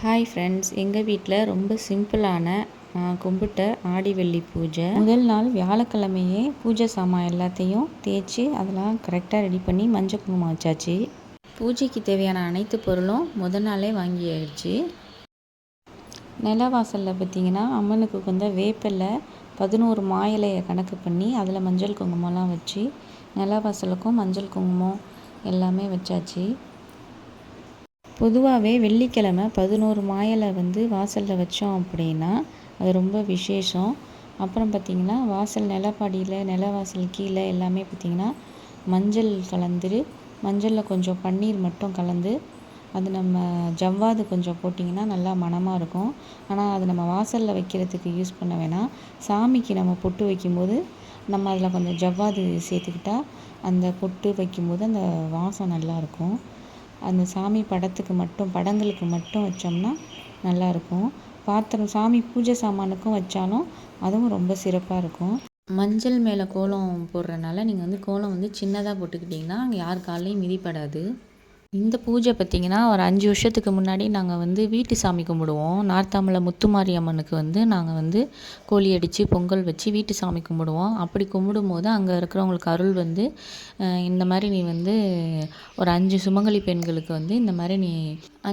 Hi friends, எங்கள் வீட்டில் ரொம்ப சிம்பிளான கும்பிட்ட ஆடி வெள்ளி பூஜை. முதல் நாள் வியாழக்கிழமையே பூஜை சாமான் எல்லாத்தையும் தேய்ச்சி அதெல்லாம் கரெக்டாக ரெடி பண்ணி மஞ்சள் குங்குமம் வச்சாச்சு. பூஜைக்கு தேவையான அனைத்து பொருளும் முதல் நாளே வாங்கி ஆயிடுச்சு. நிலவாசலில் பார்த்திங்கன்னா அம்மனுக்கு வந்து வேப்பிலை 11 மா இலையை கணக்கு பண்ணி அதில் மஞ்சள் குங்குமம்லாம் வச்சு நிலவாசலுக்கும் மஞ்சள் குங்குமம் எல்லாமே வச்சாச்சு. பொதுவாகவே வெள்ளிக்கிழமை 11 மா இலை வந்து வாசலில் வச்சோம் அப்படின்னா அது ரொம்ப விசேஷம். அப்புறம் பார்த்திங்கன்னா வாசல் நிலப்படியில் நிலவாசல் கீழே எல்லாமே பார்த்திங்கன்னா மஞ்சள் கலந்து மஞ்சளில் கொஞ்சம் பன்னீர் மட்டும் கலந்து அது நம்ம ஜவ்வாது கொஞ்சம் போட்டிங்கன்னா நல்லா மணமாக இருக்கும். ஆனால் அது நம்ம வாசலில் வைக்கிறதுக்கு யூஸ் பண்ண வேணாம். சாமிக்கு நம்ம பொட்டு வைக்கும்போது நம்ம அதில் கொஞ்சம் ஜவ்வாது சேர்த்துக்கிட்டா அந்த பொட்டு வைக்கும்போது அந்த வாசம் நல்லாயிருக்கும். அந்த சாமி படங்களுக்கு மட்டும் வச்சோம்னா நல்லாயிருக்கும். பாத்திரம் சாமி பூஜை சாமானுக்கும் வச்சாலும் அதுவும் ரொம்ப சிறப்பாக இருக்கும். மஞ்சள் மேலே கோலம் போடுறனால நீங்கள் வந்து கோலம் வந்து சின்னதாக போட்டுக்கிட்டிங்கன்னா அங்கே யார் காலையும் மிதிப்படாது. இந்த பூஜை பார்த்திங்கன்னா ஒரு 5 வருஷத்துக்கு முன்னாடி நாங்கள் வந்து வீட்டு சாமி கும்பிடுவோம். நார்த்தாமலை முத்துமாரி அம்மனுக்கு வந்து நாங்கள் வந்து கோழி அடித்து பொங்கல் வச்சு வீட்டு சாமி கும்பிடுவோம். அப்படி கும்பிடும்போது அங்கே இருக்கிறவங்களுக்கு அருள் வந்து இந்த மாதிரி நீ வந்து ஒரு 5 சுமங்கலி பெண்களுக்கு வந்து இந்த மாதிரி நீ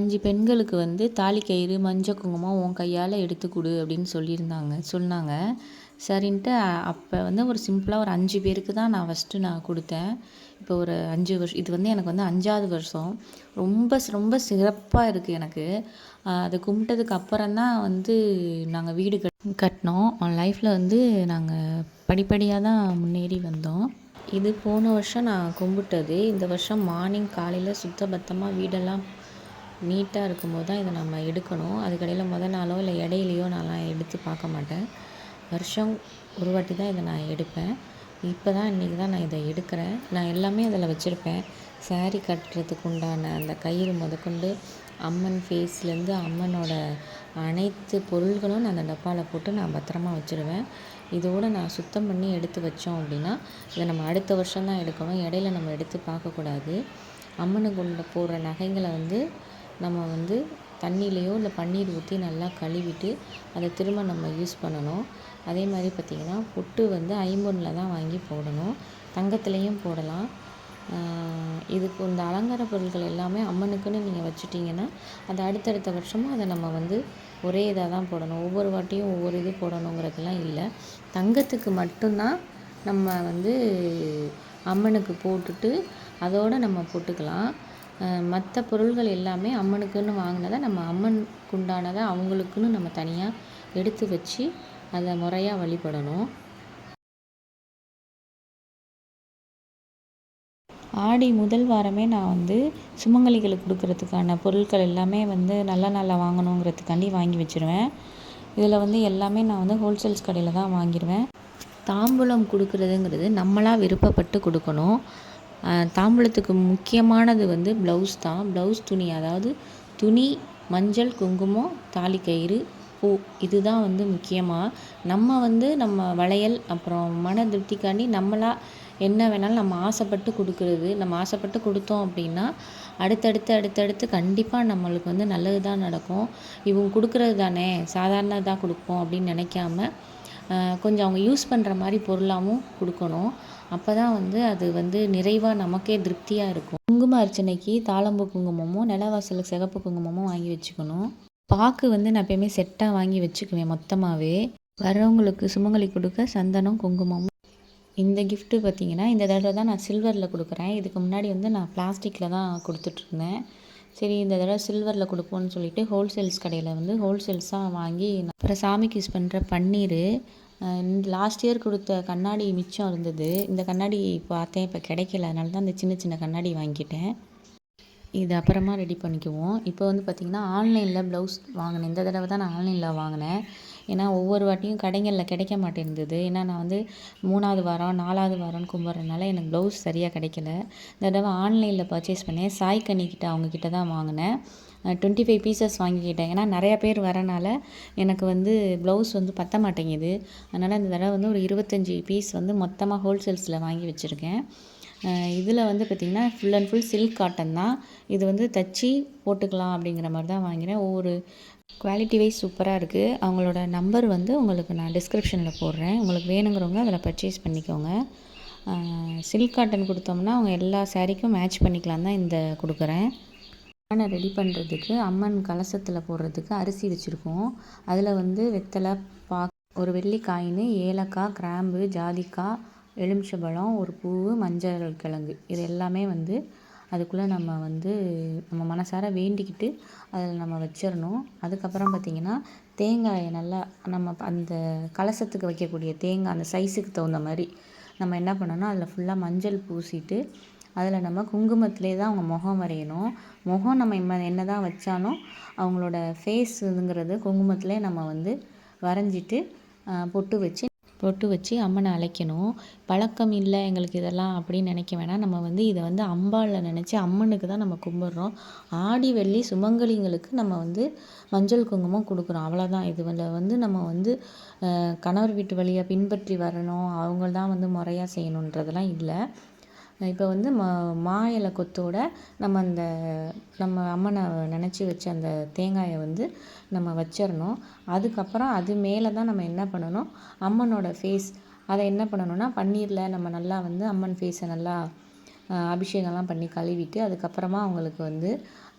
5 பெண்களுக்கு வந்து தாலி கயிறு மஞ்சள் குங்குமம் உன் கையால் எடுத்து கொடு அப்படின்னு சொன்னாங்க. சரின்ட்டு அப்போ வந்து ஒரு சிம்பிளாக ஒரு 5 பேருக்கு தான் நான் ஃபஸ்ட்டு கொடுத்தேன். இப்போ ஒரு 5 வருஷம் இது வந்து எனக்கு வந்து 5ஆவது வருஷம். ரொம்ப ரொம்ப சிறப்பாக இருக்குது எனக்கு. அதை கும்பிட்டதுக்கு அப்புறம் தான் வந்து நாங்கள் வீடு கட்டினோம். லைஃப்பில் வந்து நாங்கள் படிப்படியாக தான் முன்னேறி வந்தோம். இது போன வருஷம் நான் கும்பிட்டது. இந்த வருஷம் மார்னிங் காலையில் சுத்தபத்தமாக வீடெல்லாம் நீட்டாக இருக்கும்போது தான் இதை நம்ம எடுக்கணும். அதுக்கடையில் முதல் நாளோ இல்லை இடையிலையோ நான்லாம் எடுத்து பார்க்க மாட்டேன். வருஷம் ஒரு வாட்டி தான் இதை நான் எடுப்பேன். இப்போ தான் இன்றைக்கி தான் நான் இதை எடுக்கிறேன். நான் எல்லாமே அதில் வச்சுருப்பேன். சாரீ கட்டுறதுக்கு உண்டான அந்த கயிறு முதற்கொண்டு அம்மன் ஃபேஸ்லேருந்து அம்மனோட அனைத்து பொருள்களும் நான் அந்த டப்பாவில் போட்டு நான் பத்திரமா வச்சுருவேன். இதோடு நான் சுத்தம் பண்ணி எடுத்து வச்சோம் அப்படின்னா இதை நம்ம அடுத்த வருஷம் தான் எடுக்கணும். இடையில நம்ம எடுத்து பார்க்கக்கூடாது. அம்மனுக்கு உள்ள போடுற நகைங்களை வந்து நம்ம வந்து தண்ணியிலையோ இல்லை பன்னீர் ஊற்றி நல்லா கழுவிட்டு அதை திரும்ப நம்ம யூஸ் பண்ணணும். அதே மாதிரி பார்த்திங்கன்னா பொட்டு வந்து ஐம்பொன்னில் தான் வாங்கி போடணும். தங்கத்துலேயும் போடலாம். இதுக்கு இந்த அலங்கார பொருட்கள் எல்லாமே அம்மனுக்குன்னு நீங்கள் வச்சுட்டிங்கன்னா அது அடுத்தடுத்த வருஷமும் அதை நம்ம வந்து ஒரே இதாக தான் போடணும். ஒவ்வொரு வாட்டியும் ஒவ்வொரு இது போடணுங்கிறதுலாம் இல்லை. தங்கத்துக்கு மட்டும்தான் நம்ம வந்து அம்மனுக்கு போட்டுட்டு அதோடு நம்ம போட்டுக்கலாம். மற்ற பொருள்கள் எல்லாமே அம்மனுக்குன்னு வாங்கினதை நம்ம அம்மனுக்கு உண்டானதை அவங்களுக்குன்னு நம்ம தனியாக எடுத்து வச்சு அதை முறையாக வழிபடணும். ஆடி முதல் வாரமே நான் வந்து சுமங்கலிகளுக்கு கொடுக்கறதுக்கான பொருட்கள் எல்லாமே வந்து நல்ல நாளில் வாங்கணுங்கிறதுக்காண்டி வாங்கி வச்சுருவேன். இதில் வந்து எல்லாமே நான் வந்து ஹோல்சேல்ஸ் கடையில் தான் வாங்கிடுவேன். தாம்பூலம் கொடுக்குறதுங்கிறது நம்மளாக விருப்பப்பட்டு கொடுக்கணும். தாம்பூலத்துக்கு முக்கியமானது வந்து ப்ளவுஸ் தான். ப்ளவுஸ் துணி, அதாவது துணி, மஞ்சள் குங்குமம், தாலி கயிறு, பூ, இதுதான் வந்து முக்கியமாக. நம்ம வந்து நம்ம வளையல் அப்புறம் மன திருப்திக்காண்டி நம்மளாக என்ன வேணாலும் நம்ம ஆசைப்பட்டு கொடுக்குறது. நம்ம ஆசைப்பட்டு கொடுத்தோம் அப்படின்னா அடுத்தடுத்து கண்டிப்பாக நம்மளுக்கு வந்து நல்லது தான் நடக்கும். இவங்க கொடுக்குறது தானே சாதாரணதாக கொடுப்போம் அப்படின்னு நினைக்காம கொஞ்சம் அவங்க யூஸ் பண்ணுற மாதிரி பொருளாகவும் கொடுக்கணும். அப்போ தான் வந்து அது வந்து நிறைவாக நமக்கே திருப்தியாக இருக்கும். குங்கும அர்ச்சனைக்கு தாழம்பூ குங்குமமும் நிலவாசலுக்கு சிகப்பு குங்குமமும் வாங்கி வச்சுக்கணும். பாக்கு வந்து நான் எப்பயுமே செட்டாக வாங்கி வச்சுக்குவேன் மொத்தமாகவே. வர்றவங்களுக்கு சுமங்கலி கொடுக்க சந்தனம் குங்குமமும். இந்த கிஃப்ட்டு பார்த்திங்கன்னா இந்த தடவை தான் நான் சில்வரில் கொடுக்குறேன். இதுக்கு முன்னாடி வந்து நான் பிளாஸ்டிக்கில் தான் கொடுத்துட்ருந்தேன். சரி, இந்த தடவை சில்வரில் கொடுப்போம்னு சொல்லிட்டு ஹோல்சேல்ஸ் கடையில் வந்து ஹோல்சேல்ஸாக வாங்கி அப்புறம் சாமிக்கு யூஸ் பண்ணுற பன்னீர், லாஸ்ட் இயர் கொடுத்த கண்ணாடி மிச்சம் இருந்தது. இந்த கண்ணாடி பார்த்தேன் இப்போ கிடைக்கல, அதனால தான் இந்த சின்ன கண்ணாடி வாங்கிட்டேன். இது அப்புறமா ரெடி பண்ணிக்குவோம். இப்போ வந்து பார்த்திங்கன்னா ஆன்லைனில் ப்ளவுஸ் வாங்கினேன். இந்த தடவை தான் நான் ஆன்லைனில் வாங்கினேன். ஏன்னா ஒவ்வொரு வாட்டியும் கடைகளில் கிடைக்க மாட்டேங்குது. ஏன்னா நான் வந்து 3ஆவது வாரம் 4ஆவது வாரம்னு கும்பிட்றதுனால எனக்கு ப்ளவுஸ் சரியாக கிடைக்கல. இந்த தடவை ஆன்லைனில் பர்ச்சேஸ் பண்ணேன். சாய் கன்னிக்கிட்ட அவங்கக்கிட்ட தான் வாங்கினேன். 25 பீசஸ் வாங்கிக்கிட்டேன். ஏன்னா நிறையா பேர் வரனால எனக்கு வந்து ப்ளவுஸ் வந்து பத்த மாட்டேங்குது. அதனால் இந்த தடவை வந்து ஒரு 25 பீஸ் வந்து மொத்தமாக ஹோல்சேல்ஸில் வாங்கி வச்சுருக்கேன். இதில் வந்து பார்த்திங்கன்னா full and full silk cotton தான். இது வந்து தச்சு போட்டுக்கலாம் அப்படிங்கிற மாதிரி தான் வாங்கினேன். ஒவ்வொரு குவாலிட்டி வைஸ் சூப்பராக இருக்குது. அவங்களோட நம்பர் வந்து உங்களுக்கு நான் டிஸ்கிரிப்ஷனில் போடுறேன். உங்களுக்கு வேணுங்கிறவங்க அதில் பர்ச்சேஸ் பண்ணிக்கோங்க. சில்க் காட்டன் கொடுத்தோம்னா அவங்க எல்லா சாரீக்கும் மேட்ச் பண்ணிக்கலாம் தான் இந்த கொடுக்குறேன். அம்மனை ரெடி பண்ணுறதுக்கு அம்மன் கலசத்தில் போடுறதுக்கு அரிசி வச்சுருக்கோம். அதில் வந்து வெத்தலை, ஒரு வெள்ளி காயின், ஏலக்காய், கிராம்பு, ஜாதிக்காய், எலுமிச்சம்பழம், ஒரு பூ, மஞ்சள் கிழங்கு, இது எல்லாமே வந்து அதுக்குள்ளே நம்ம மனசார வேண்டிக்கிட்டு அதில் நம்ம வச்சிடணும். அதுக்கப்புறம் பார்த்திங்கன்னா தேங்காயை நல்லா நம்ம அந்த கலசத்துக்கு வைக்கக்கூடிய தேங்காய் அந்த சைஸுக்கு தகுந்த மாதிரி நம்ம என்ன பண்ணணும், அதில் ஃபுல்லாக மஞ்சள் பூசிட்டு அதில் நம்ம குங்குமத்திலே தான் அவங்க முகம் வரையணும். முகம் நம்ம என்ன தான் வச்சாலும் அவங்களோட ஃபேஸுங்கிறது குங்குமத்திலே நம்ம வந்து வரைஞ்சிட்டு பொட்டு வச்சு அம்மனை அழைக்கணும். பழக்கம் இல்லை எங்களுக்கு இதெல்லாம் அப்படின்னு நினைக்க வேணாம். நம்ம வந்து இதை வந்து அம்பாளை நினச்சி அம்மனுக்கு தான் நம்ம கும்பிட்றோம். ஆடி வெள்ளி சுமங்கலிங்களுக்கு நம்ம வந்து மஞ்சள் குங்குமம் கொடுக்குறோம், அவ்வளோதான். இதில் வந்து நம்ம வந்து கணவர் வீட்டு வழியாக பின்பற்றி வரணும், அவங்க தான் வந்து முறையாக செய்யணுன்றதெல்லாம் இல்லை. இப்போ வந்து மா இலை கொத்தோட நம்ம அம்மனை நினச்சி வச்ச அந்த தேங்காயை வந்து நம்ம வச்சிடணும். அதுக்கப்புறம் அது மேலே தான் நம்ம என்ன பண்ணணும், அம்மனோட ஃபேஸ் அதை என்ன பண்ணணும்னா பன்னீரில் நம்ம நல்லா வந்து அம்மன் ஃபேஸை நல்லா அபிஷேகம்லாம் பண்ணி கழுவிட்டு அதுக்கப்புறமா அவங்களுக்கு வந்து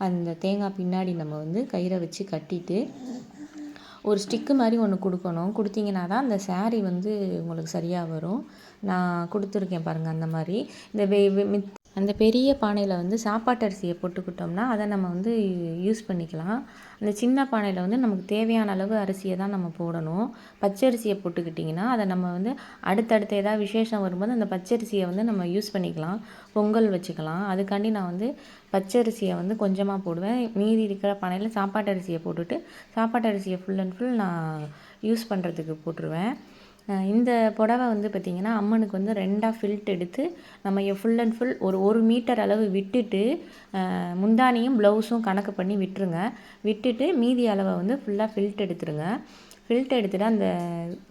அந்த தேங்காய் பின்னாடி நம்ம வந்து கயிறை வச்சு கட்டிட்டு ஒரு ஸ்டிக்கு மாதிரி ஒன்று கொடுக்கணும். கொடுத்தீங்கன்னா தான் அந்த சாரீ வந்து உங்களுக்கு சரியாக வரும். நான் கொடுத்துருக்கேன் பாருங்கள் அந்த மாதிரி. அந்த பெரிய பானையில் வந்து சாப்பாட்டு அரிசியை போட்டுக்கிட்டோம்னா அதை நம்ம வந்து யூஸ் பண்ணிக்கலாம். அந்த சின்ன பானையில் வந்து நமக்கு தேவையான அளவு அரிசியை தான் நம்ம போடணும். பச்சரிசியை போட்டுக்கிட்டிங்கன்னா அதை நம்ம வந்து அடுத்தடுத்த ஏதாவது விசேஷம் வரும்போது அந்த பச்சரிசியை வந்து நம்ம யூஸ் பண்ணிக்கலாம், பொங்கல் வச்சுக்கலாம். அதுக்காண்டி நான் வந்து பச்சரிசியை வந்து கொஞ்சமாக போடுவேன். மீதி இருக்கிற பானையில் சாப்பாட்டு அரிசியை போட்டுட்டு சாப்பாட்டு அரிசியை ஃபுல் அண்ட் ஃபுல் நான் யூஸ் பண்ணுறதுக்கு போட்டுருவேன். இந்த புடவை வந்து பார்த்திங்கன்னா அம்மனுக்கு வந்து 2ஆக ஃபில்ட் எடுத்து நம்ம ஃபுல் அண்ட் ஃபுல் ஒரு மீட்டர் அளவு விட்டுட்டு முந்தானியும் ப்ளவுஸும் கணக்கு பண்ணி விட்டுட்டு மீதி அளவை வந்து ஃபுல்லாக ஃபில்ட் எடுத்துருங்க. ஃபில்ட் எடுத்துகிட்டு அந்த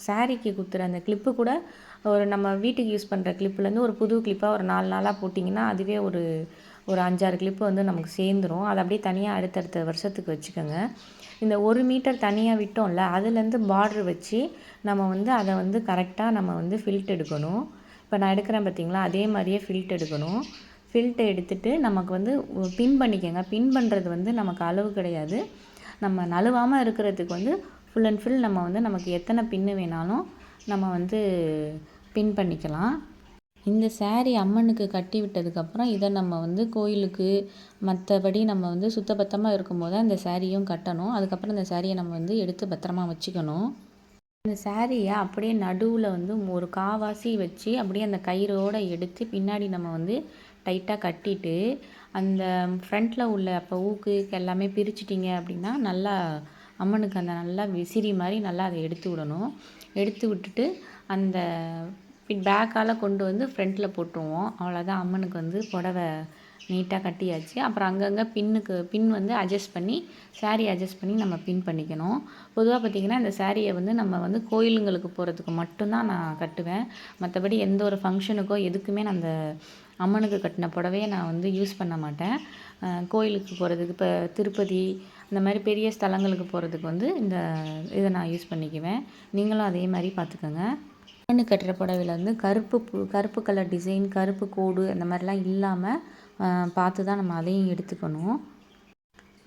சாரீக்கு குத்துற அந்த கிளிப்பு கூட நம்ம வீட்டுக்கு யூஸ் பண்ணுற கிளிப்புலேருந்து ஒரு புது கிளிப்பாக ஒரு 4 நாளாக போட்டிங்கன்னா அதுவே ஒரு 5-6 கிளிப்பு வந்து நமக்கு சேர்ந்துடும். அதை அப்படியே தனியாக அடுத்தடுத்த வருஷத்துக்கு வச்சுக்கோங்க. இந்த 1 மீட்டர் தனியாக விட்டோம்ல அதுலேருந்து பார்ட்ரு வச்சு நம்ம வந்து அதை வந்து கரெக்டாக நம்ம வந்து ஃபில்ட் எடுக்கணும். இப்போ நான் எடுக்கிறேன் பார்த்திங்களா, அதே மாதிரியே ஃபில்ட் எடுக்கணும். ஃபில்ட்டை எடுத்துகிட்டு நமக்கு வந்து பின் பண்ணிக்கோங்க. பின் பண்ணுறது வந்து நமக்கு அளவு கிடையாது. நம்ம நழுவாமல் இருக்கிறதுக்கு வந்து ஃபுல் அண்ட் ஃபுல் நம்ம வந்து நமக்கு எத்தனை பின்னு வேணாலும் நம்ம வந்து பின் பண்ணிக்கலாம். இந்த சாரீ அம்மனுக்கு கட்டி விட்டதுக்கப்புறம் இதை நம்ம வந்து கோயிலுக்கு மற்றபடி நம்ம வந்து சுத்தபத்தமாக இருக்கும்போது அந்த சாரியும் கட்டணும். அதுக்கப்புறம் இந்த சாரியை நம்ம வந்து எடுத்து பத்திரமா வச்சுக்கணும். இந்த சாரியை அப்படியே நடுவில் வந்து ஒரு காவாசி வச்சு அப்படியே அந்த கயிறோடு எடுத்து பின்னாடி நம்ம வந்து டைட்டாக கட்டிட்டு அந்த ஃப்ரண்ட்டில் உள்ள அப்போ ஊக்கு எல்லாமே பிரிச்சிட்டிங்க அப்படின்னா நல்லா அம்மனுக்கு அந்த நல்லா விசிறி மாதிரி நல்லா அதை எடுத்து விடணும். எடுத்து விட்டுட்டு அந்த பேக்கால் கொண்டு வந்து ஃப்ரண்ட்டில் போட்டுருவோம். அவ்வளோதான், அம்மனுக்கு வந்து புடவை நீட்டாக கட்டியாச்சு. அப்புறம் அங்கங்கே பின் வந்து அட்ஜஸ்ட் பண்ணி சாரீ அட்ஜஸ்ட் பண்ணி நம்ம பின் பண்ணிக்கணும். பொதுவாக பார்த்திங்கன்னா இந்த சாரியை வந்து நம்ம வந்து கோயிலுங்களுக்கு போகிறதுக்கு மட்டும்தான் நான் கட்டுவேன். மற்றபடி எந்த ஒரு ஃபங்க்ஷனுக்கோ எதுக்குமே நான் அந்த அம்மனுக்கு கட்டின புடவையை நான் வந்து யூஸ் பண்ண மாட்டேன். கோயிலுக்கு போகிறதுக்கு இப்போ திருப்பதி அந்த மாதிரி பெரிய ஸ்தலங்களுக்கு போகிறதுக்கு வந்து இதை நான் யூஸ் பண்ணிக்குவேன். நீங்களும் அதே மாதிரி பார்த்துக்கோங்க. அம்மனு கட்டுற புடவையில் வந்து கருப்பு கலர் டிசைன், கருப்பு கோடு அந்த மாதிரிலாம் இல்லாமல் பார்த்து தான் நம்ம அதையும் எடுத்துக்கணும்.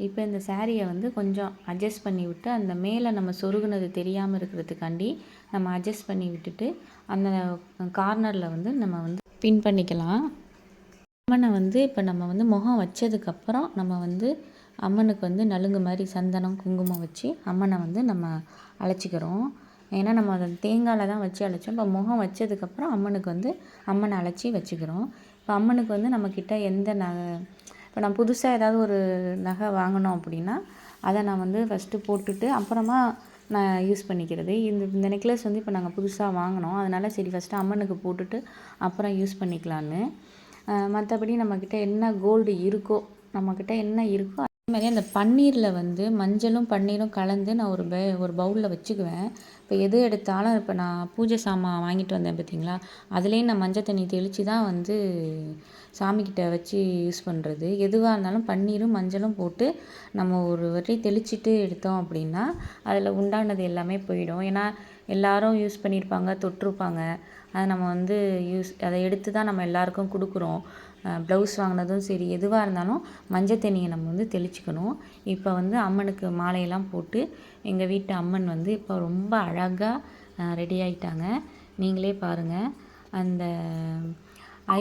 இப்போ இந்த சாரியை வந்து கொஞ்சம் அட்ஜஸ்ட் பண்ணி விட்டு அந்த மேலே நம்ம சொருகுனது தெரியாமல் இருக்கிறதுக்காண்டி நம்ம அட்ஜஸ்ட் பண்ணி விட்டுட்டு அந்த கார்னரில் வந்து நம்ம வந்து பின் பண்ணிக்கலாம். அம்மனை வந்து இப்போ நம்ம வந்து முகம் வச்சதுக்கப்புறம் நம்ம வந்து அம்மனுக்கு வந்து நலுங்கு மாதிரி சந்தனம் குங்குமம் வச்சு அம்மனை வந்து நம்ம அழைச்சிக்கிறோம். ஏன்னா நம்ம அதை தேங்காயில் தான் வச்சு அழைச்சோம். இப்போ முகம் வச்சதுக்கப்புறம் அம்மனுக்கு வந்து அம்மனை அழைச்சி வச்சுக்கிறோம். இப்போ அம்மனுக்கு வந்து நம்மக்கிட்ட எந்த நகை, இப்போ நான் புதுசாக ஏதாவது ஒரு நகை வாங்கினோம் அப்படின்னா அதை நான் வந்து ஃபஸ்ட்டு போட்டுட்டு அப்புறமா நான் யூஸ் பண்ணிக்கிறது. இந்த நெக்லஸ் வந்து இப்போ நாங்கள் புதுசாக வாங்கினோம், அதனால் சரி ஃபஸ்ட்டு அம்மனுக்கு போட்டுட்டு அப்புறம் யூஸ் பண்ணிக்கலான்னு. மற்றபடி நம்மக்கிட்ட என்ன கோல்டு இருக்கோ, நம்மக்கிட்ட என்ன இருக்கோ அதே மாதிரி அந்த பன்னீரில் வந்து மஞ்சளும் பன்னீரும் கலந்து நான் ஒரு பவுலில் வச்சுக்குவேன். இப்போ எது எடுத்தாலும் இப்போ நான் பூஜை சாமான் வாங்கிட்டு வந்தேன் பார்த்தீங்களா, அதுலேயும் நான் மஞ்சள் தண்ணி தெளித்து தான் வந்து சாமிக்கிட்ட வச்சு யூஸ் பண்ணுறது. எதுவாக இருந்தாலும் பன்னீரும் மஞ்சளும் போட்டு நம்ம ஒரு வாட்டி தெளிச்சிட்டு எடுத்தோம் அப்படின்னா அதில் உண்டானது எல்லாமே போயிடும். ஏன்னா எல்லாரும் யூஸ் பண்ணியிருப்பாங்க, தொட்டிருப்பாங்க. அதை நம்ம வந்து அதை எடுத்து தான் நம்ம எல்லாருக்கும் கொடுக்குறோம். ப்ளவுஸ் வாங்கினதும் சரி, எதுவாக இருந்தாலும் மஞ்சள் தண்ணியை நம்ம வந்து தெளிச்சுக்கணும். இப்போ வந்து அம்மனுக்கு மாலையெல்லாம் போட்டு எங்கள் வீட்டு அம்மன் வந்து இப்போ ரொம்ப அழகாக ரெடி ஆகிட்டாங்க. நீங்களே பாருங்கள். அந்த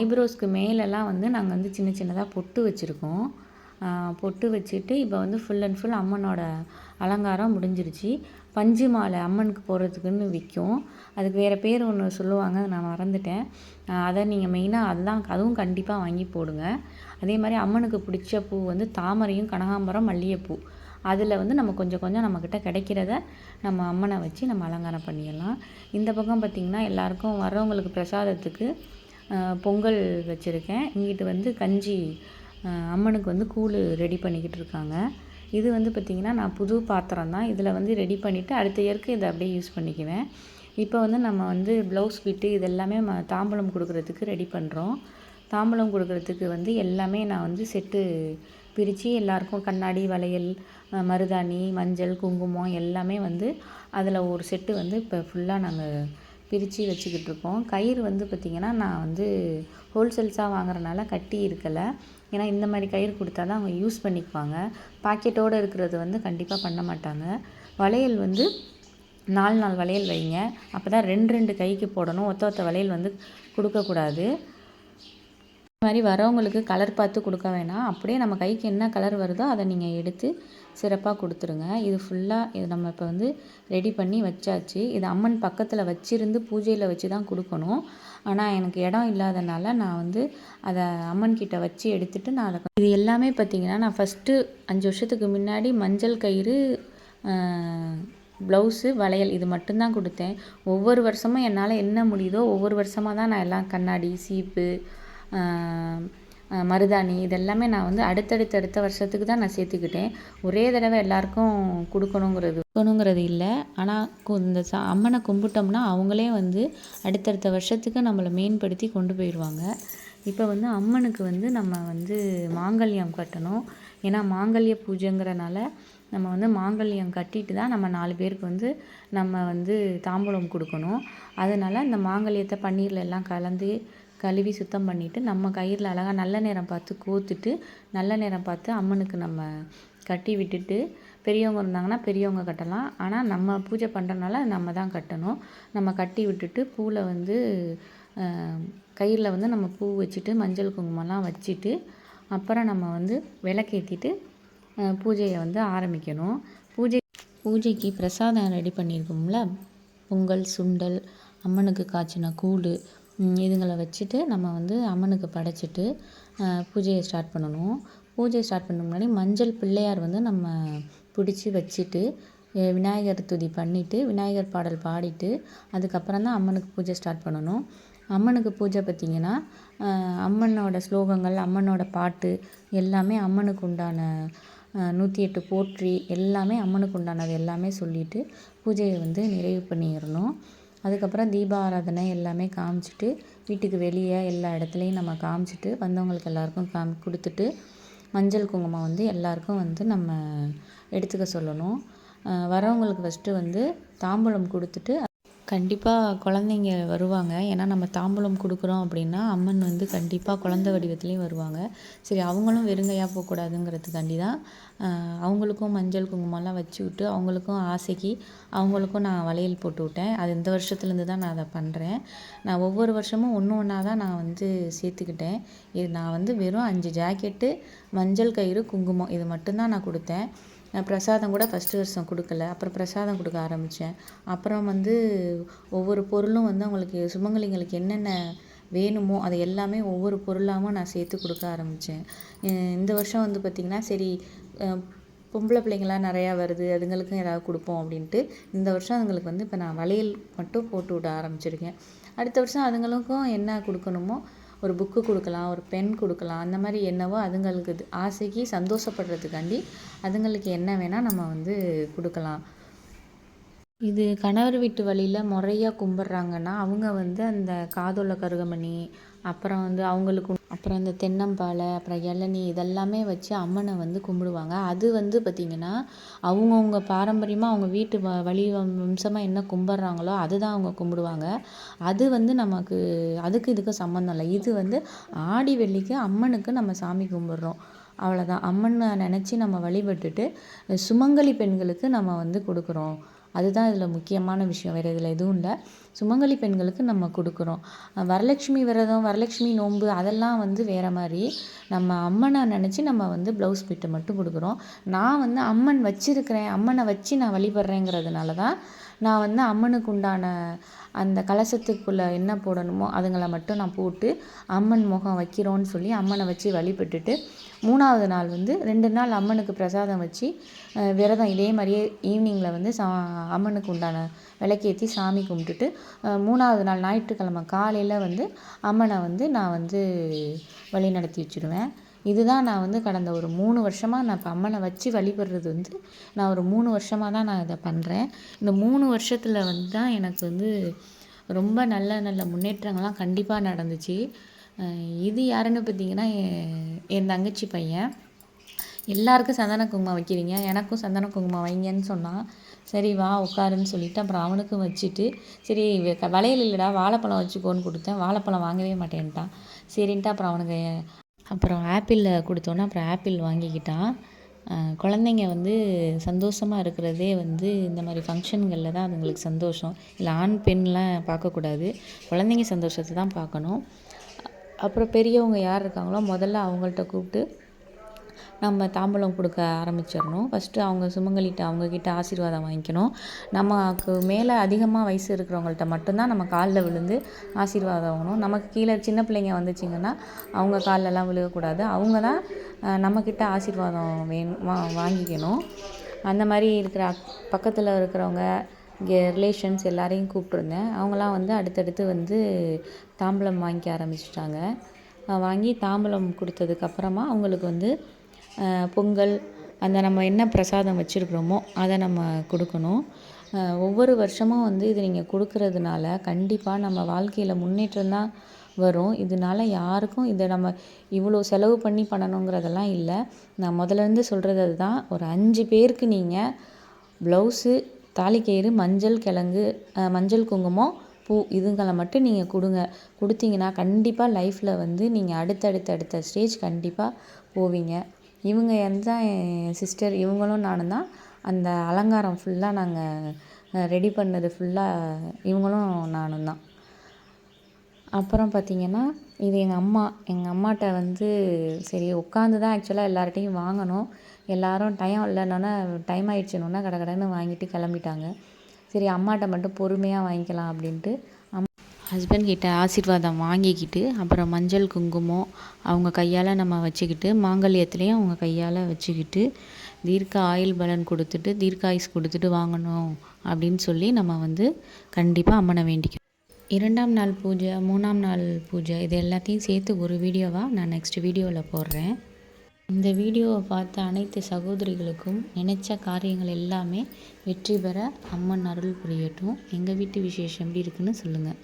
ஐப்ரோஸ்க்கு மேலெல்லாம் வந்து நாங்கள் வந்து சின்ன சின்னதாக பொட்டு வச்சுருக்கோம். பொட்டு வச்சுட்டு இப்போ வந்து ஃபுல் அண்ட் ஃபுல் அம்மனோட அலங்காரம் முடிஞ்சிருச்சு. பஞ்சு மாலை அம்மனுக்கு போடுறதுக்குன்னு விற்கும். அதுக்கு வேறு பேர் ஒன்று சொல்லுவாங்க, நான் மறந்துட்டேன். அதை நீங்கள் மெயினாக அதுவும் கண்டிப்பாக வாங்கி போடுங்க. அதே மாதிரி அம்மனுக்கு பிடிச்ச பூ வந்து தாமரையும் கனகாம்பரம் மல்லிகைப்பூ. அதில் வந்து நம்ம கொஞ்சம் கொஞ்சம் நம்மக்கிட்ட கிடைக்கிறத நம்ம அம்மனை வச்சு நம்ம அலங்காரம் பண்ணிடலாம். இந்த பக்கம் பார்த்திங்கன்னா எல்லாருக்கும் வர்றவங்களுக்கு பிரசாதத்துக்கு பொங்கல் வச்சுருக்கேன். இங்கிட்டு வந்து கஞ்சி அம்மனுக்கு வந்து கூழ் ரெடி பண்ணிக்கிட்டு இருக்காங்க. இது வந்து பார்த்திங்கன்னா நான் புது பாத்திரம் தான். இதில் வந்து ரெடி பண்ணிவிட்டு அடுத்த இயருக்கு இதை அப்படியே யூஸ் பண்ணிக்குவேன். இப்போ வந்து நம்ம வந்து ப்ளவுஸ் பிட்டு இதெல்லாமே தாம்பூலம் கொடுக்குறதுக்கு ரெடி பண்ணுறோம். தாம்பூலம் கொடுக்குறதுக்கு வந்து எல்லாமே நான் வந்து செட்டு பிரித்து எல்லாருக்கும் கண்ணாடி, வளையல், மருதாணி, மஞ்சள், குங்குமம் எல்லாமே வந்து அதில் ஒரு செட்டு வந்து இப்போ ஃபுல்லாக நாங்கள் பிரித்து வச்சுக்கிட்டு இருக்கோம். கயிறு வந்து பார்த்திங்கன்னா நான் வந்து ஹோல்சேல்ஸாக வாங்குறதுனால கட்டி இருக்கலை. ஏன்னா இந்த மாதிரி கயிறு கொடுத்தா தான் அவங்க யூஸ் பண்ணிக்குவாங்க. பாக்கெட்டோடு இருக்கிறது வந்து கண்டிப்பாக பண்ண மாட்டாங்க. வளையல் வந்து 4 வளையல் வைங்க. அப்போ தான் 2 கைக்கு போடணும். ஒத்த வளையல் வந்து கொடுக்கக்கூடாது. இந்த மாதிரி வரவங்களுக்கு கலர் பார்த்து கொடுக்க வேணாம். அப்படியே நம்ம கைக்கு என்ன கலர் வருதோ அதை நீங்கள் எடுத்து சிறப்பாக கொடுத்துருங்க. இது ஃபுல்லாக இது நம்ம இப்போ வந்து ரெடி பண்ணி வச்சாச்சு. இது அம்மன் பக்கத்தில் வச்சிருந்து பூஜையில் வச்சு தான் கொடுக்கணும். ஆனால் எனக்கு இடம் இல்லாதனால நான் வந்து அதை அம்மன்கிட்ட வச்சு எடுத்துகிட்டு நான் அதை இது எல்லாமே பார்த்திங்கன்னா நான் ஃபஸ்ட்டு 5 வருஷத்துக்கு முன்னாடி மஞ்சள் கயிறு, ப்ளவுஸு, வளையல் இது மட்டும்தான் கொடுத்தேன். ஒவ்வொரு வருஷமும் என்னால் என்ன முடியுதோ ஒவ்வொரு வருஷமாக தான் நான் எல்லாம் கண்ணாடி, சீப்பு, மருதாணி இதெல்லாமே நான் வந்து அடுத்த வருஷத்துக்கு தான் நான் சேர்த்துக்கிட்டேன். ஒரே தடவை எல்லாருக்கும் கொடுக்கணுங்கிறது இல்லை. ஆனால் இந்த அம்மனை கும்பிட்டோம்னா அவங்களே வந்து அடுத்தடுத்த வருஷத்துக்கு நம்மளை மேம்படுத்தி கொண்டு போயிடுவாங்க. இப்போ வந்து அம்மனுக்கு வந்து நம்ம வந்து மாங்கல்யம் கட்டணும். ஏன்னா மாங்கல்ய பூஜைங்கிறனால நம்ம வந்து மாங்கல்யம் கட்டிட்டு தான் நம்ம 4 பேருக்கு வந்து நம்ம வந்து தாம்பூலம் கொடுக்கணும். அதனால் இந்த மாங்கல்யத்தை பன்னீரில் எல்லாம் கலந்து கழுவி சுத்தம் பண்ணிவிட்டு நம்ம கயிறில் அழகாக நல்ல நேரம் பார்த்து கோத்துட்டு நல்ல நேரம் பார்த்து அம்மனுக்கு நம்ம கட்டி விட்டுட்டு, பெரியவங்க இருந்தாங்கன்னா பெரியவங்க கட்டலாம். ஆனால் நம்ம பூஜை பண்ணுறனால நம்ம தான் கட்டணும். நம்ம கட்டி விட்டுட்டு பூவில் வந்து கயிறில் வந்து நம்ம பூ வச்சுட்டு மஞ்சள் குங்குமம்லாம் வச்சுட்டு அப்புறம் நம்ம வந்து விளக்கேற்றிட்டு பூஜையை வந்து ஆரம்பிக்கணும். பூஜைக்கு பிரசாதம் ரெடி பண்ணியிருக்கோம்ல, பொங்கல், சுண்டல், அம்மனுக்கு காய்ச்சின கூழ் இதுங்களை வச்சுட்டு நம்ம வந்து அம்மனுக்கு படைச்சிட்டு பூஜையை ஸ்டார்ட் பண்ணணும். பூஜையை ஸ்டார்ட் பண்ண முன்னாடி மஞ்சள் பிள்ளையார் வந்து நம்ம பிடிச்சி வச்சுட்டு விநாயகர் துதி பண்ணிவிட்டு விநாயகர் பாடல் பாடிட்டு அதுக்கப்புறம் தான் அம்மனுக்கு பூஜை ஸ்டார்ட் பண்ணணும். அம்மனுக்கு பூஜை பார்த்திங்கன்னா அம்மனோட ஸ்லோகங்கள், அம்மனோட பாட்டு எல்லாமே அம்மனுக்கு உண்டான 108 போற்றி எல்லாமே அம்மனுக்கு உண்டானது எல்லாமே சொல்லிவிட்டு பூஜையை வந்து நிறைவு பண்ணிடணும். அதுக்கப்புறம் தீப ஆராதனை எல்லாமே காமிச்சிட்டு வீட்டுக்கு வெளியே எல்லா இடத்துலையும் நம்ம காமிச்சிட்டு வந்தவங்களுக்கு எல்லாருக்கும் கொடுத்துட்டு மஞ்சள் குங்குமம் வந்து எல்லாருக்கும் வந்து நம்ம எடுத்துக்க சொல்லணும். வரவங்களுக்கு ஃபஸ்ட்டு வந்து தாம்பூலம் கொடுத்துட்டு கண்டிப்பாக குழந்தைங்க வருவாங்க. ஏன்னா நம்ம தாம்பூலம் கொடுக்குறோம் அப்படின்னா அம்மன் வந்து கண்டிப்பாக குழந்த வடிவத்துலேயும் வருவாங்க. சரி அவங்களும் வெறுங்கையாக போகக்கூடாதுங்கிறதுக்காண்டி தான் அவங்களுக்கும் மஞ்சள் குங்குமம்லாம் வச்சு விட்டு அவங்களுக்கும் ஆசைக்கு அவங்களுக்கும் நான் வளையல் போட்டு விட்டேன். அது இந்த வருஷத்துலேருந்து தான் நான் அதை பண்ணுறேன். நான் ஒவ்வொரு வருஷமும் ஒன்றா தான் நான் வந்து சேர்த்துக்கிட்டேன். இது நான் வந்து வெறும் 5 ஜாக்கெட்டு, மஞ்சள் கயிறு, குங்குமம் இது மட்டும்தான் நான் கொடுத்தேன். பிரசாதம் கூட ஃபஸ்ட்டு வருஷம் கொடுக்கல. அப்புறம் பிரசாதம் கொடுக்க ஆரம்பித்தேன். அப்புறம் வந்து ஒவ்வொரு பொருளும் வந்து அவங்களுக்கு சுமங்கலிங்களுக்கு என்னென்ன வேணுமோ அதை எல்லாமே ஒவ்வொரு பொருளாகவும் நான் சேர்த்து கொடுக்க ஆரம்பித்தேன். இந்த வருஷம் வந்து பார்த்திங்கன்னா சரி பொம்பளை பிள்ளைங்களாம் நிறையா வருது, அதுங்களுக்கும் ஏதாவது கொடுப்போம் அப்படின்ட்டு இந்த வருஷம் அதுங்களுக்கு வந்து இப்போ நான் வளையல் மட்டும் போட்டு விட ஆரம்பிச்சிருக்கேன். அடுத்த வருஷம் அதுங்களுக்கும் என்ன கொடுக்கணுமோ ஒரு புக்கு கொடுக்கலாம், ஒரு பென் கொடுக்கலாம். அந்த மாதிரி என்னவோ அதுங்களுக்கு ஆசைக்கு சந்தோஷப்படுறதுக்காண்டி அதுங்களுக்கு என்ன வேணால் நம்ம வந்து கொடுக்கலாம். இது கணவர் வீட்டு வழியில் முறையாக கும்பிட்றாங்கன்னா அவங்க வந்து அந்த காதுள்ள கருகமணி, அப்புறம் வந்து அவங்களுக்கு அப்புறம் அந்த தென்னம்பாலை, அப்புறம் இளநீ இதெல்லாமே வச்சு அம்மனை வந்து கும்பிடுவாங்க. அது வந்து பார்த்திங்கன்னா அவங்கவுங்க பாரம்பரியமாக அவங்க வீட்டு வழி வம்சமாக என்ன கும்பிட்றாங்களோ அதுதான் அவங்க கும்பிடுவாங்க. அது வந்து நமக்கு அதுக்கு இதுக்கும் சம்மந்தம் இல்லை. இது வந்து ஆடி வெள்ளிக்கு அம்மனுக்கு நம்ம சாமி கும்பிட்றோம், அவ்வளோதான். அம்மனை நினச்சி நம்ம வழிபட்டுட்டு சுமங்கலி பெண்களுக்கு நம்ம வந்து கொடுக்குறோம். அதுதான் இதில் முக்கியமான விஷயம். வேறு இதில் எதுவும் இல்லை. சுமங்கலி பெண்களுக்கு நம்ம கொடுக்குறோம். வரலட்சுமி விரதம், வரலட்சுமி நோன்பு அதெல்லாம் வந்து வேறு மாதிரி. நம்ம அம்மனை நினச்சி நம்ம வந்து ப்ளவுஸ் பிட்டு மட்டும் கொடுக்குறோம். நான் வந்து அம்மன் வச்சுருக்கிறேன், அம்மனை வச்சு நான் வழிபடுறேங்கிறதுனால தான் நான் வந்து அம்மனுக்கு உண்டான அந்த கலசத்துக்குள்ளே என்ன போடணுமோ அதுங்களை மட்டும் நான் போட்டு அம்மன் முகம் வைக்கிறோன்னு சொல்லி அம்மனை வச்சு வழிபட்டுட்டு 3வது நாள் வந்து 2 நாள் அம்மனுக்கு பிரசாதம் வச்சு விரதம் இதே மாதிரியே ஈவினிங்கில் வந்து அம்மனுக்கு உண்டான விளக்கேற்றி சாமி கும்பிட்டுட்டு 3வது நாள் ஞாயிற்றுக்கிழமை காலையில் வந்து அம்மனை வந்து நான் வந்து வழி நடத்தி வச்சுருவேன். இதுதான் நான் வந்து கடந்த ஒரு 3 வருஷமாக நான் இப்போ அம்மனை வச்சு வழிபடுறது வந்து நான் ஒரு 3 வருஷமாக தான் நான் இதை பண்ணுறேன். இந்த 3 வருஷத்தில் வந்து தான் எனக்கு வந்து ரொம்ப நல்ல நல்ல முன்னேற்றங்கள்லாம் கண்டிப்பாக நடந்துச்சு. இது யாருன்னு பார்த்தீங்கன்னா என் தங்கச்சி பையன். எல்லாருக்கும் சந்தன குங்குமம் வைக்கிறீங்க, எனக்கும் சந்தன குங்குமம் வைங்கன்னு சொன்னான். சரி வா உட்காருன்னு சொல்லிவிட்டு அப்புறம் அவனுக்கும் வச்சுட்டு சரி வளையல் இல்லைடா வாழைப்பழம் வச்சுக்கோன்னு கொடுத்தேன். வாழைப்பழம் வாங்கவே மாட்டேன்ட்டான். சரின்ட்டு அப்புறம் அவனுக்கு அப்புறம் ஆப்பிள் கொடுத்தோன்னே அப்புறம் ஆப்பிள் வாங்கிக்கிட்டான். குழந்தைங்க வந்து சந்தோஷமாக இருக்கிறதே வந்து இந்த மாதிரி ஃபங்க்ஷன்களில் தான் அதுங்களுக்கு சந்தோஷம். இல்லை ஆண் பெண்லாம் பார்க்கக்கூடாது, குழந்தைங்க சந்தோஷத்தை தான் பார்க்கணும். அப்புறம் பெரியவங்க யார் இருக்காங்களோ முதல்ல அவங்கள்ட்ட கூப்பிட்டு நம்ம தாம்பூலம் கொடுக்க ஆரம்பிச்சிடணும். ஃபஸ்ட்டு அவங்க சுமங்கலிட்ட அவங்கக்கிட்ட ஆசீர்வாதம் வாங்கிக்கணும். நமக்கு மேலே அதிகமாக வயசு இருக்கிறவங்கள்ட்ட மட்டும்தான் நம்ம காலில் விழுந்து ஆசீர்வாதம் வாங்கணும். நமக்கு கீழே சின்ன பிள்ளைங்க வந்துச்சிங்கன்னா அவங்க கால்லெல்லாம் விழுகக்கூடாது. அவங்க தான் நம்மக்கிட்ட ஆசீர்வாதம் வாங்கிக்கணும். அந்த மாதிரி இருக்கிற பக்கத்தில் இருக்கிறவங்க இங்கே ரிலேஷன்ஸ் எல்லாரையும் கூப்பிட்ருந்தேன். அவங்களாம் வந்து அடுத்தடுத்து வந்து தாம்பூலம் வாங்கிக்க ஆரம்பிச்சிட்டாங்க. வாங்கி தாம்பூலம் கொடுத்ததுக்கப்புறமா அவங்களுக்கு வந்து பொங்கல் அந்த நம்ம என்ன பிரசாதம் வச்சுருக்குறோமோ அதை நம்ம கொடுக்கணும். ஒவ்வொரு வருஷமும் வந்து இது நீங்கள் கொடுக்கறதுனால கண்டிப்பாக நம்ம வாழ்க்கையில் முன்னேற்றம் தான் வரும். இதனால யாருக்கும் இதை நம்ம இவ்வளோ செலவு பண்ணி பண்ணணுங்கிறதெல்லாம் இல்லை. நான் முதலேருந்து சொல்கிறது அதுதான். ஒரு 5 பேருக்கு நீங்கள் ப்ளவுஸு, தாலிக்கயிறு, மஞ்சள் கிழங்கு, மஞ்சள் குங்குமம், பூ இதுங்களை மட்டும் நீங்கள் கொடுத்தீங்கன்னா கண்டிப்பாக லைஃப்பில் வந்து நீங்கள் அடுத்த ஸ்டேஜ் கண்டிப்பாக போவீங்க. இவங்க தான் என் சிஸ்டர், இவங்களும் நானும் தான் அந்த அலங்காரம் ஃபுல்லாக நாங்கள் ரெடி பண்ணது ஃபுல்லாக இவங்களும் நானும் தான். அப்புறம் பார்த்திங்கன்னா இது எங்கள் அம்மாட்ட வந்து சரி உட்காந்து தான் ஆக்சுவலாக எல்லார்ட்டையும் வாங்கணும். எல்லோரும் டைம் ஆகிடுச்சுன்னொன்னே கடன்னு வாங்கிட்டு கிளம்பிட்டாங்க. சரி அம்மாட்ட மட்டும் பொறுமையாக வாங்கிக்கலாம் அப்படின்ட்டு ஹஸ்பண்ட் கிட்ட ஆசீர்வாதம் வாங்கிக்கிட்டு அப்புறம் மஞ்சள் குங்குமம் அவங்க கையால் நம்ம வச்சுக்கிட்டு மாங்கல்யத்துலேயும் அவங்க கையால் வச்சுக்கிட்டு தீர்க்க ஆயுள் பலன் கொடுத்துட்டு தீர்க்காயுஸ் கொடுத்துட்டு வாங்கணும் அப்படின்னு சொல்லி நம்ம வந்து கண்டிப்பாக அம்மனை வேண்டிக்கணும். 2ஆம் நாள் பூஜை, 3ஆம் நாள் பூஜை இது எல்லாத்தையும் சேர்த்து ஒரு வீடியோவாக நான் நெக்ஸ்ட் வீடியோவில் போடுறேன். இந்த வீடியோவை பார்த்த அனைத்து சகோதரிகளுக்கும் நினைச்ச காரியங்கள் எல்லாமே வெற்றி பெற அம்மன் அருள் புரியட்டும். எங்கள் வீட்டு விசேஷம் எப்படி இருக்குன்னு சொல்லுங்கள்.